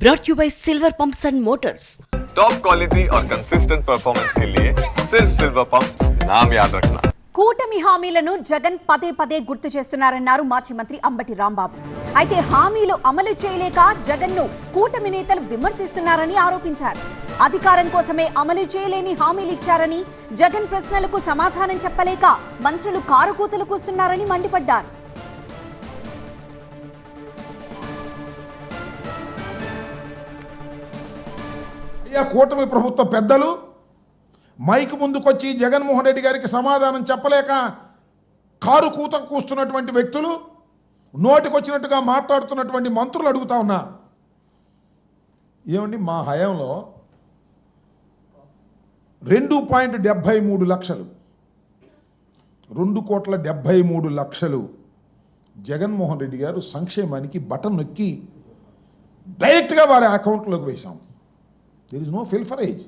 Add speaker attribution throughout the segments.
Speaker 1: brought you by Silver Pumps and Motors.
Speaker 2: Top quality और consistent performance के लिए सिर्फ सिल्वर पंप्स नाम याद रखना.
Speaker 3: కూటమి హామీలను జగన్ పదే పదే గుర్తు చేస్తున్నారన్నారు మాజీ మంత్రి అంబటి రాంబాబు. అయితే హామీలు అమలు చేయలేక జగన్ను కూటమి నేతలు విమర్శిస్తున్నారని ఆరోపించారు. అధికారం కోసమే అమలు చేయలేని హామీలు ఇచ్చారని, జగన్ ప్రశ్నలకు సమాధానం చెప్పలేక మంత్రులు కారుకూతలు కూస్తున్నారని మండిపడ్డారు.
Speaker 4: కూటమి ప్రభుత్వ పెద్దలు మైక్ ముందుకొచ్చి జగన్మోహన్ రెడ్డి గారికి సమాధానం చెప్పలేక కారు కూత కూస్తున్నటువంటి వ్యక్తులు, నోటికొచ్చినట్టుగా మాట్లాడుతున్నటువంటి మంత్రులు అడుగుతా ఉన్నా, ఏమండి మా హయాంలో 2.73 లక్షలు 2,73,00,000 జగన్మోహన్ రెడ్డి గారు సంక్షేమానికి బటన్ నొక్కి డైరెక్ట్గా వారి అకౌంట్లోకి వేశాం. There is no pilferage.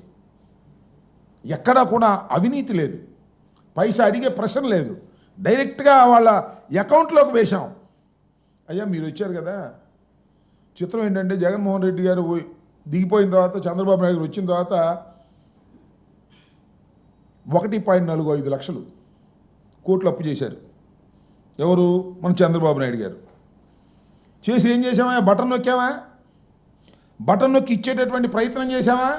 Speaker 4: ఎక్కడా కూడా అవినీతి లేదు, పైసా అడిగే ప్రశ్న లేదు, డైరెక్ట్గా వాళ్ళ అకౌంట్లోకి వేశాం. అయ్యా మీరు వచ్చారు కదా, చిత్రం ఏంటంటే జగన్మోహన్ రెడ్డి గారు దిగిపోయిన తర్వాత చంద్రబాబు నాయుడు గారు వచ్చిన తర్వాత 1.45 లక్షలు కోట్లు అప్పు చేశారు. ఎవరు? మన చంద్రబాబు నాయుడు గారు. చేసి ఏం చేసామా? బటన్ నొక్కామా? బటన్ నొక్కి ఇచ్చేటటువంటి ప్రయత్నం చేశామా?